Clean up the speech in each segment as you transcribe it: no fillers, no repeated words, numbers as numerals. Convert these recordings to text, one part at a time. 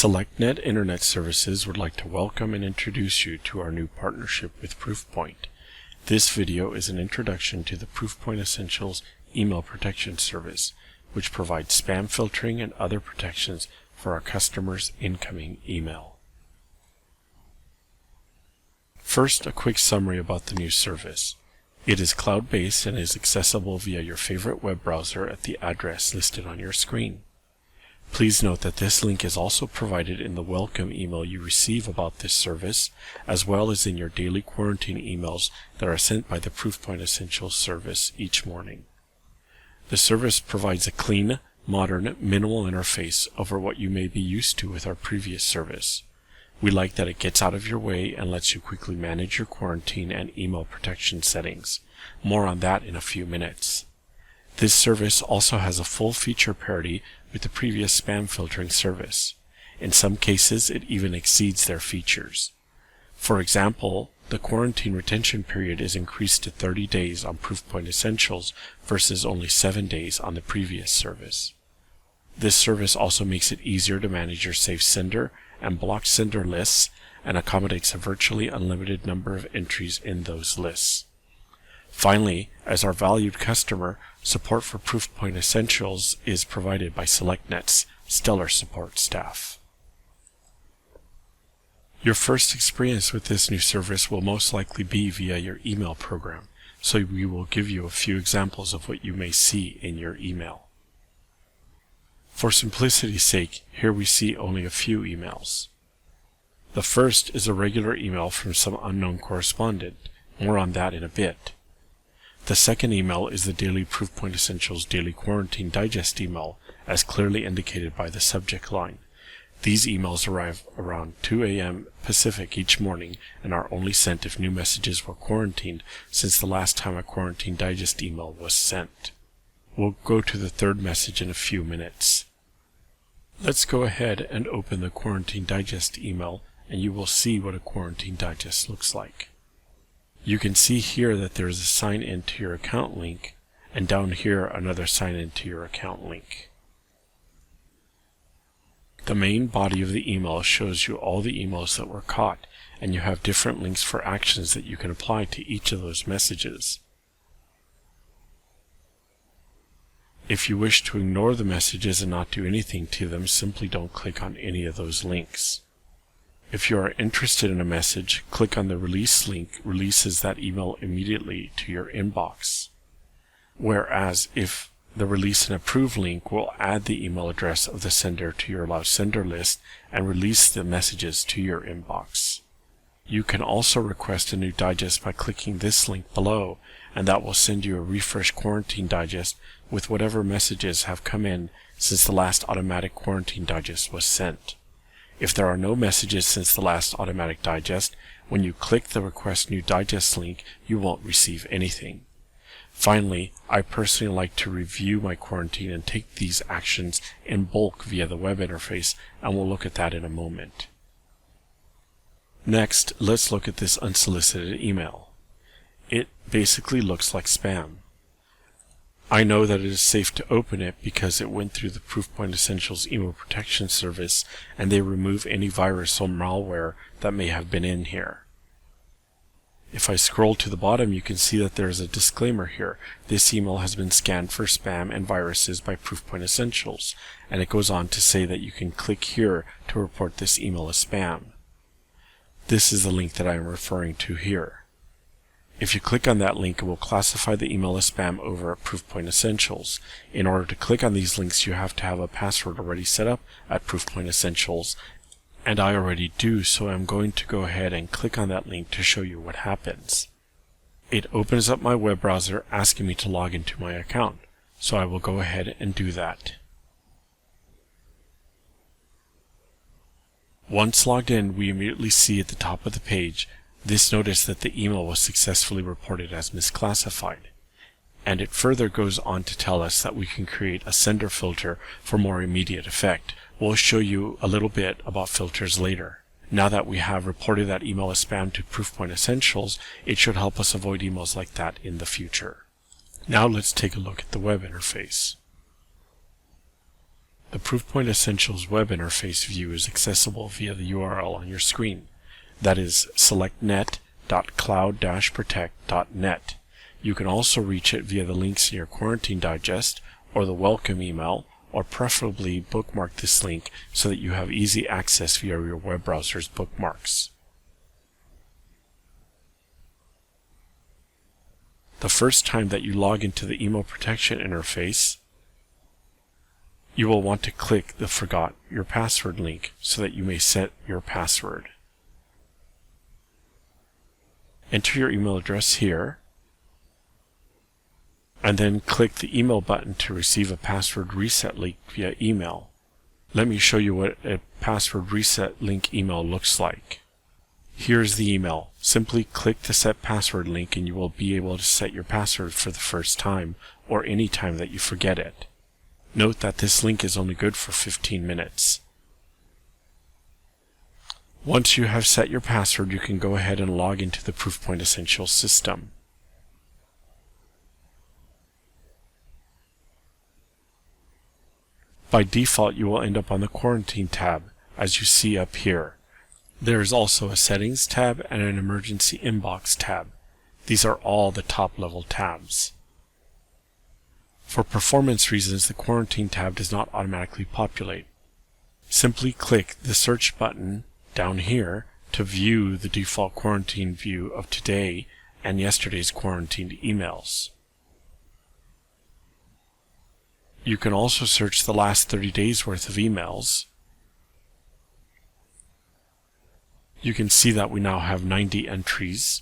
SelectNet Internet Services would like to welcome and introduce you to our new partnership with Proofpoint. This video is an introduction to the Proofpoint Essentials email protection service, which provides spam filtering and other protections for our customers' incoming email. First, a quick summary about the new service. It is cloud-based and is accessible via your favorite web browser at the address listed on your screen. Please note that this link is also provided in the welcome email you receive about this service, as well as in your daily quarantine emails that are sent by the Proofpoint Essentials service each morning. The service provides a clean, modern, minimal interface over what you may be used to with our previous service. We like that it gets out of your way and lets you quickly manage your quarantine and email protection settings. More on that in a few minutes. This service also has a full feature parity with the previous spam filtering service. In some cases, it even exceeds their features. For example, the quarantine retention period is increased to 30 days on Proofpoint Essentials versus only 7 days on the previous service. This service also makes it easier to manage your safe sender and blocked sender lists and accommodates a virtually unlimited number of entries in those lists. Finally, as our valued customer, support for Proofpoint Essentials is provided by SelectNet's stellar support staff. Your first experience with this new service will most likely be via your email program, so we will give you a few examples of what you may see in your email. For simplicity's sake, here we see only a few emails. The first is a regular email from some unknown correspondent. More on that in a bit. The second email is the daily Proofpoint Essentials Daily Quarantine Digest email, as clearly indicated by the subject line. These emails arrive around 2 a.m. Pacific each morning and are only sent if new messages were quarantined since the last time a Quarantine Digest email was sent. We'll go to the third message in a few minutes. Let's go ahead and open the Quarantine Digest email and you will see what a Quarantine Digest looks like. You can see here that there is a sign in to your account link, and down here another sign in to your account link. The main body of the email shows you all the emails that were caught, and you have different links for actions that you can apply to each of those messages. If you wish to ignore the messages and not do anything to them, simply don't click on any of those links. If you are interested in a message, click on the release link, releases that email immediately to your inbox. Whereas if the release and approve link will add the email address of the sender to your allow sender list and release the messages to your inbox. You can also request a new digest by clicking this link below, and that will send you a refresh quarantine digest with whatever messages have come in since the last automatic quarantine digest was sent. If there are no messages since the last automatic digest, when you click the Request New Digest link, you won't receive anything. Finally, I personally like to review my quarantine and take these actions in bulk via the web interface, and we'll look at that in a moment. Next, let's look at this unsolicited email. It basically looks like spam. I know that it is safe to open it because it went through the Proofpoint Essentials email protection service and they remove any virus or malware that may have been in here. If I scroll to the bottom, you can see that there is a disclaimer here. This email has been scanned for spam and viruses by Proofpoint Essentials, and it goes on to say that you can click here to report this email as spam. This is the link that I am referring to here. If you click on that link, it will classify the email as spam over at Proofpoint Essentials. In order to click on these links, you have to have a password already set up at Proofpoint Essentials, and I already do, so I'm going to go ahead and click on that link to show you what happens. It opens up my web browser asking me to log into my account, so I will go ahead and do that. Once logged in, we immediately see at the top of the page this notice that the email was successfully reported as misclassified. And it further goes on to tell us that we can create a sender filter for more immediate effect. We'll show you a little bit about filters later. Now that we have reported that email as spam to Proofpoint Essentials, it should help us avoid emails like that in the future. Now let's take a look at the web interface. The Proofpoint Essentials web interface view is accessible via the URL on your screen. That is selectnet.cloud-protect.net. You can also reach it via the links in your Quarantine Digest or the welcome email, or preferably bookmark this link so that you have easy access via your web browser's bookmarks. The first time that you log into the email protection interface, you will want to click the Forgot Your Password link so that you may set your password. Enter your email address here, and then click the email button to receive a password reset link via email. Let me show you what a password reset link email looks like. Here's the email. Simply click the Set Password link and you will be able to set your password for the first time or any time that you forget it. Note that this link is only good for 15 minutes. Once you have set your password, you can go ahead and log into the Proofpoint Essentials system. By default, you will end up on the Quarantine tab, as you see up here. There is also a Settings tab and an Emergency Inbox tab. These are all the top-level tabs. For performance reasons, the Quarantine tab does not automatically populate. Simply click the Search button down here to view the default quarantine view of today and yesterday's quarantined emails. You can also search the last 30 days worth of emails. You can see that we now have 90 entries.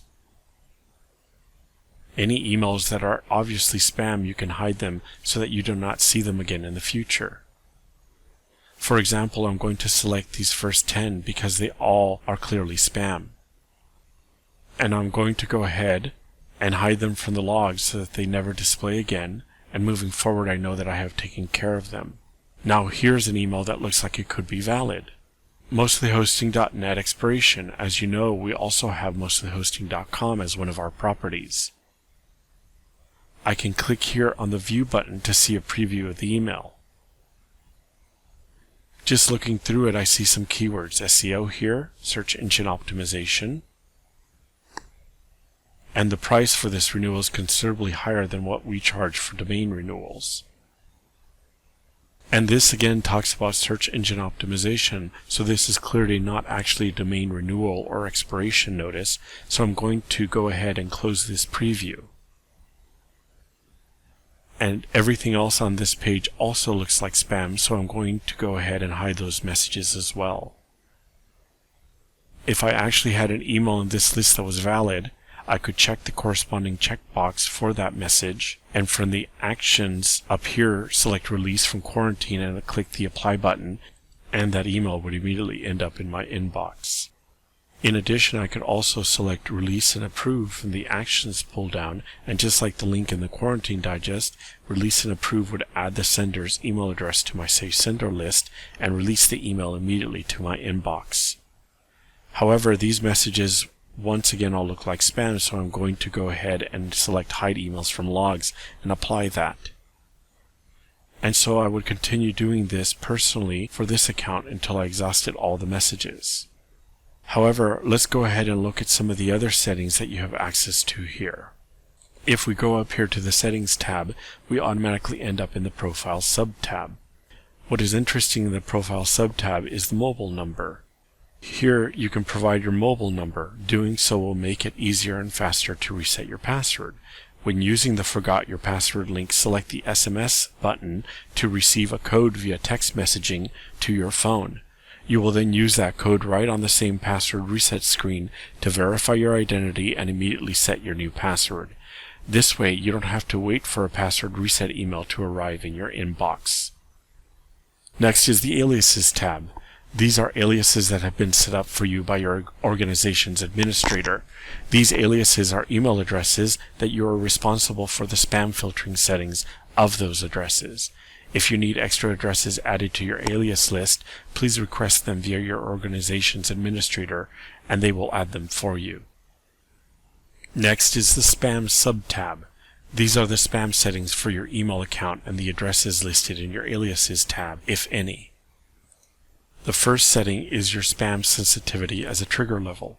Any emails that are obviously spam, you can hide them so that you do not see them again in the future. For example, I'm going to select these first 10 because they all are clearly spam. And I'm going to go ahead and hide them from the logs so that they never display again. And moving forward, I know that I have taken care of them. Now here's an email that looks like it could be valid. Mostlyhosting.net expiration. As you know, we also have mostlyhosting.com as one of our properties. I can click here on the View button to see a preview of the email. Just looking through it, I see some keywords. SEO here, search engine optimization. And the price for this renewal is considerably higher than what we charge for domain renewals. And this again talks about search engine optimization, so this is clearly not actually a domain renewal or expiration notice, so I'm going to go ahead and close this preview. And everything else on this page also looks like spam, so I'm going to go ahead and hide those messages as well. If I actually had an email in this list that was valid, I could check the corresponding checkbox for that message, and from the actions up here, select Release from Quarantine and click the Apply button, and that email would immediately end up in my inbox. In addition, I could also select Release and Approve from the Actions pull-down, and just like the link in the Quarantine Digest, Release and Approve would add the sender's email address to my Save Sender list and release the email immediately to my inbox. However, these messages once again all look like spam, so I'm going to go ahead and select Hide Emails from Logs and apply that. And so I would continue doing this personally for this account until I exhausted all the messages. However, let's go ahead and look at some of the other settings that you have access to here. If we go up here to the Settings tab, we automatically end up in the Profile sub-tab. What is interesting in the Profile sub-tab is the mobile number. Here you can provide your mobile number. Doing so will make it easier and faster to reset your password. When using the Forgot Your Password link, select the SMS button to receive a code via text messaging to your phone. You will then use that code right on the same password reset screen to verify your identity and immediately set your new password. This way, you don't have to wait for a password reset email to arrive in your inbox. Next is the Aliases tab. These are aliases that have been set up for you by your organization's administrator. These aliases are email addresses that you are responsible for the spam filtering settings of those addresses. If you need extra addresses added to your alias list, please request them via your organization's administrator, and they will add them for you. Next is the Spam sub-tab. These are the spam settings for your email account and the addresses listed in your aliases tab, if any. The first setting is your spam sensitivity as a trigger level.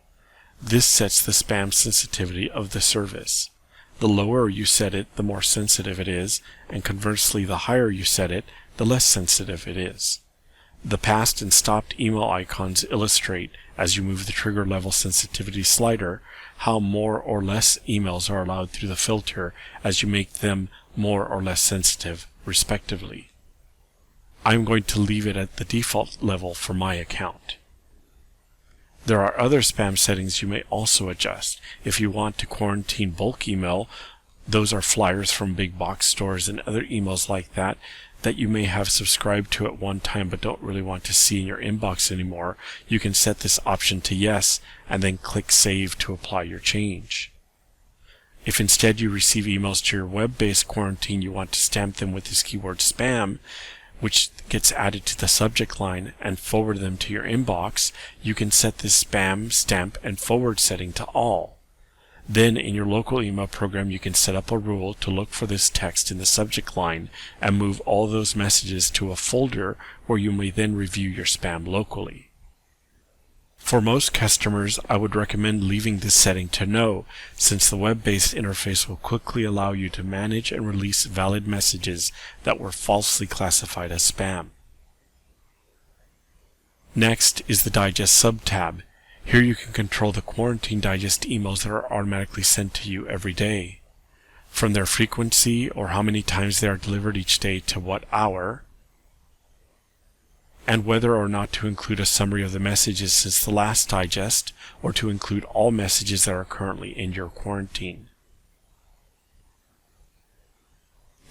This sets the spam sensitivity of the service. The lower you set it, the more sensitive it is, and conversely, the higher you set it, the less sensitive it is. The passed and stopped email icons illustrate, as you move the trigger level sensitivity slider, how more or less emails are allowed through the filter as you make them more or less sensitive, respectively. I'm going to leave it at the default level for my account. There are other spam settings you may also adjust. If you want to quarantine bulk email, those are flyers from big box stores and other emails like that you may have subscribed to at one time but don't really want to see in your inbox anymore, you can set this option to yes and then click Save to apply your change. If instead you receive emails to your web-based quarantine, you want to stamp them with this keyword spam, which gets added to the subject line, and forward them to your inbox, you can set this spam, stamp, and forward setting to all. Then in your local email program, you can set up a rule to look for this text in the subject line and move all those messages to a folder where you may then review your spam locally. For most customers, I would recommend leaving this setting to no, since the web-based interface will quickly allow you to manage and release valid messages that were falsely classified as spam. Next is the Digest sub-tab. Here you can control the Quarantine Digest emails that are automatically sent to you every day, from their frequency or how many times they are delivered each day to what hour, and whether or not to include a summary of the messages since the last digest, or to include all messages that are currently in your quarantine.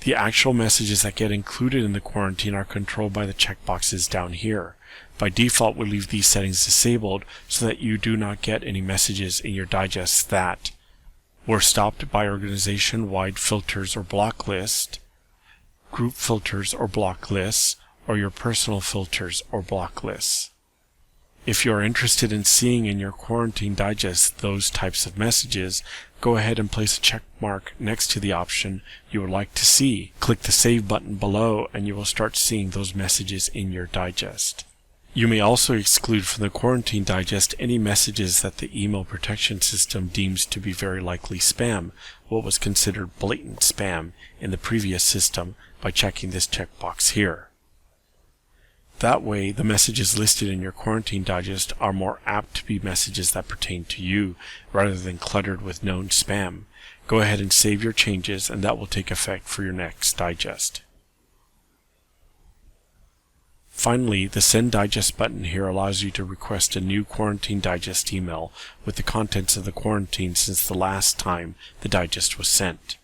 The actual messages that get included in the quarantine are controlled by the checkboxes down here. By default, we leave these settings disabled so that you do not get any messages in your digests that were stopped by organization-wide filters or block list, group filters or block lists, or your personal filters or block lists. If you are interested in seeing in your quarantine digest those types of messages, go ahead and place a check mark next to the option you would like to see. Click the Save button below and you will start seeing those messages in your digest. You may also exclude from the Quarantine Digest any messages that the email protection system deems to be very likely spam, what was considered blatant spam in the previous system, by checking this checkbox here. That way, the messages listed in your Quarantine Digest are more apt to be messages that pertain to you, rather than cluttered with known spam. Go ahead and save your changes, and that will take effect for your next digest. Finally, the Send Digest button here allows you to request a new Quarantine Digest email with the contents of the quarantine since the last time the digest was sent.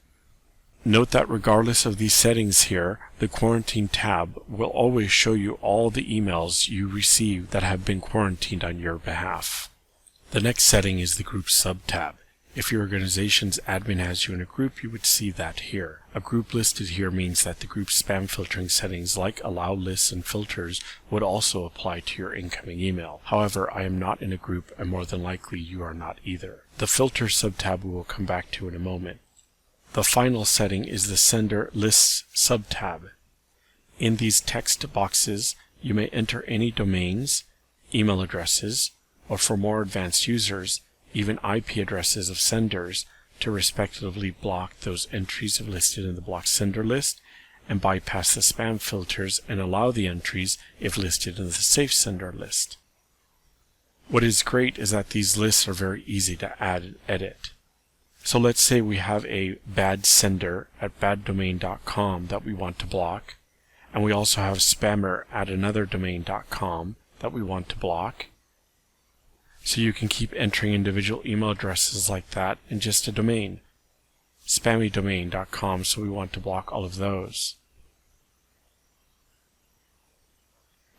Note that regardless of these settings here, the Quarantine tab will always show you all the emails you receive that have been quarantined on your behalf. The next setting is the Group sub-tab. If your organization's admin has you in a group, you would see that here. A group listed here means that the group spam filtering settings like allow lists and filters would also apply to your incoming email. However, I am not in a group, and more than likely you are not either. The Filter sub-tab we will come back to in a moment. The final setting is the Sender Lists sub-tab. In these text boxes, you may enter any domains, email addresses, or for more advanced users, even IP addresses of senders, to respectively block those entries listed in the blocked sender list and bypass the spam filters and allow the entries if listed in the safe sender list. What is great is that these lists are very easy to add and edit. So let's say we have a bad sender at baddomain.com that we want to block, and we also have spammer at another domain.com that we want to block. So you can keep entering individual email addresses like that in just a domain. Spammydomain.com, so we want to block all of those.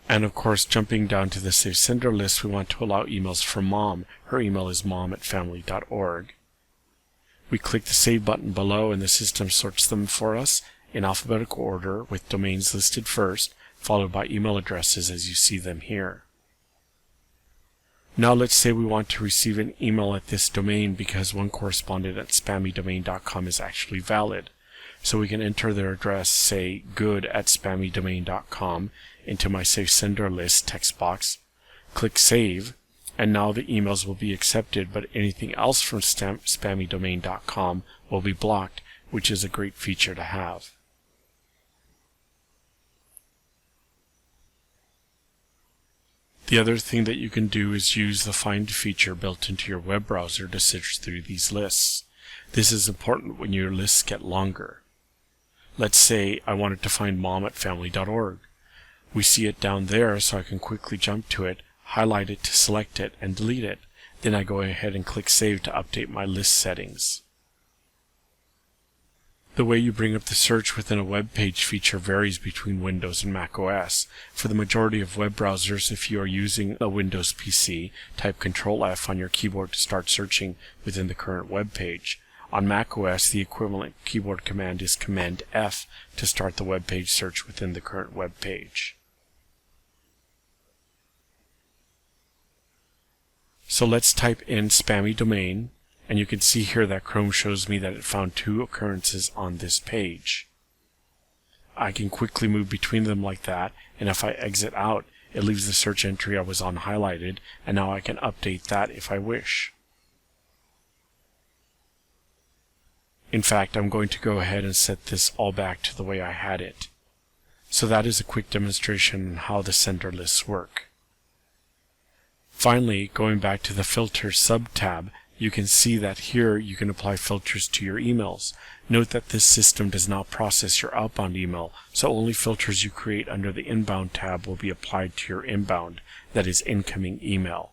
And of course, jumping down to the safe sender list, we want to allow emails from Mom. Her email is mom@family.org. We click the Save button below and the system sorts them for us in alphabetical order with domains listed first, followed by email addresses as you see them here. Now let's say we want to receive an email at this domain because one correspondent at spammydomain.com is actually valid. So we can enter their address, say good@spammydomain.com, into my Save Sender List text box, click Save, and now the emails will be accepted, but anything else from spammydomain.com will be blocked, which is a great feature to have. The other thing that you can do is use the Find feature built into your web browser to search through these lists. This is important when your lists get longer. Let's say I wanted to find mom@family.org. We see it down there, so I can quickly jump to it, highlight it to select it, and delete it. Then I go ahead and click Save to update my list settings. The way you bring up the search within a web page feature varies between Windows and Mac OS. For the majority of web browsers, if you are using a Windows PC, type Ctrl+F on your keyboard to start searching within the current web page. On Mac OS, the equivalent keyboard command is Command-F to start the web page search within the current web page. So let's type in spammy domain, and you can see here that Chrome shows me that it found 2 occurrences on this page. I can quickly move between them like that, and if I exit out, it leaves the search entry I was on highlighted, and now I can update that if I wish. In fact, I'm going to go ahead and set this all back to the way I had it. So that is a quick demonstration on how the sender lists work. Finally, going back to the Filter sub-tab, you can see that here you can apply filters to your emails. Note that this system does not process your outbound email, so only filters you create under the Inbound tab will be applied to your inbound, that is, incoming email.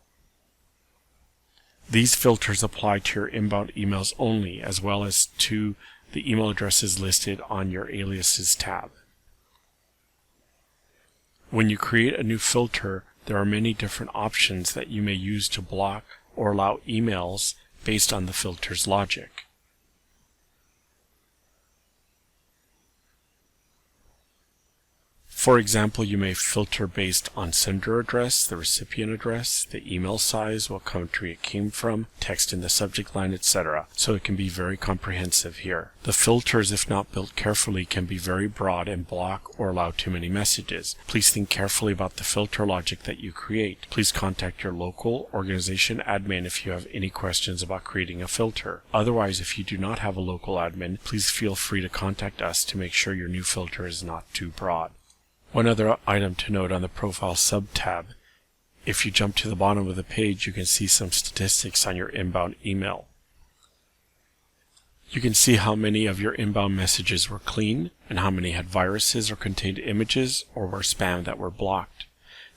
These filters apply to your inbound emails only, as well as to the email addresses listed on your Aliases tab. When you create a new filter, there are many different options that you may use to block or allow emails based on the filter's logic. For example, you may filter based on sender address, the recipient address, the email size, what country it came from, text in the subject line, etc. So it can be very comprehensive here. The filters, if not built carefully, can be very broad and block or allow too many messages. Please think carefully about the filter logic that you create. Please contact your local organization admin if you have any questions about creating a filter. Otherwise, if you do not have a local admin, please feel free to contact us to make sure your new filter is not too broad. One other item to note on the Profile sub-tab, if you jump to the bottom of the page, you can see some statistics on your inbound email. You can see how many of your inbound messages were clean and how many had viruses or contained images or were spam that were blocked.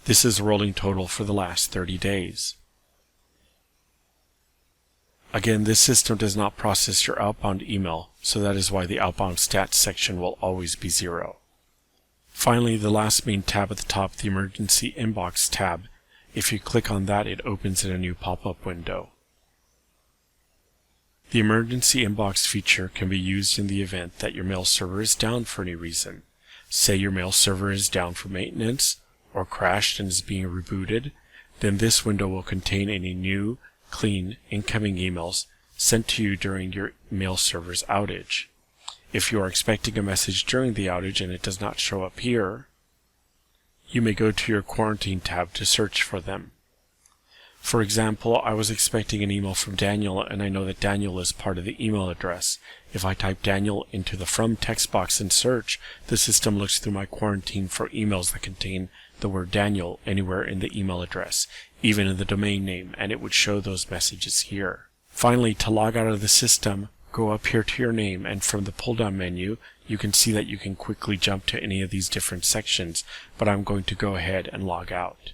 This is a rolling total for the last 30 days. Again, this system does not process your outbound email, so that is why the outbound stats section will always be 0. Finally, the last main tab at the top, the Emergency Inbox tab. If you click on that, it opens in a new pop-up window. The Emergency Inbox feature can be used in the event that your mail server is down for any reason. Say your mail server is down for maintenance or crashed and is being rebooted, then this window will contain any new, clean, incoming emails sent to you during your mail server's outage. If you are expecting a message during the outage and it does not show up here, you may go to your Quarantine tab to search for them. For example, I was expecting an email from Daniel, and I know that Daniel is part of the email address. If I type Daniel into the From text box and search, the system looks through my Quarantine for emails that contain the word Daniel anywhere in the email address, even in the domain name, and it would show those messages here. Finally, to log out of the system, go up here to your name, and from the pull-down menu, you can see that you can quickly jump to any of these different sections, but I'm going to go ahead and log out.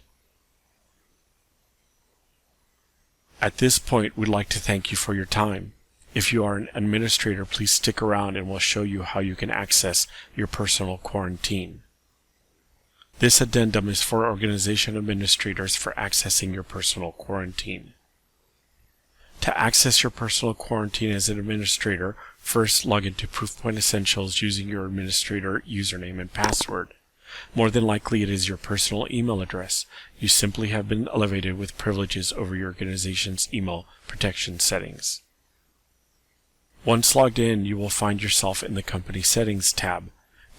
At this point, we'd like to thank you for your time. If you are an administrator, please stick around and we'll show you how you can access your personal quarantine. This addendum is for organization administrators for accessing your personal quarantine. To access your personal quarantine as an administrator, first log into Proofpoint Essentials using your administrator username and password. More than likely it is your personal email address. You simply have been elevated with privileges over your organization's email protection settings. Once logged in, you will find yourself in the Company Settings tab.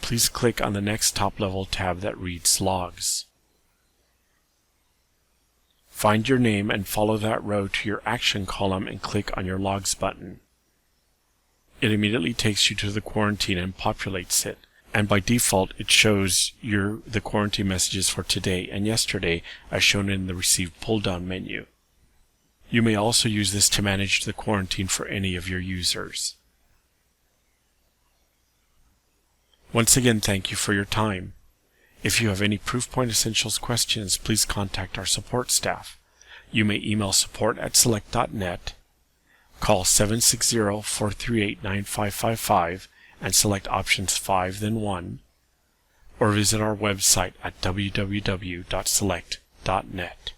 Please click on the next top-level tab that reads Logs. Find your name and follow that row to your Action column and click on your Logs button. It immediately takes you to the quarantine and populates it, and by default it shows the quarantine messages for today and yesterday as shown in the Receive pull-down menu. You may also use this to manage the quarantine for any of your users. Once again, thank you for your time. If you have any Proofpoint Essentials questions, please contact our support staff. You may email support@select.net, call 760-438-9555 and select options 5 then 1, or visit our website at www.select.net.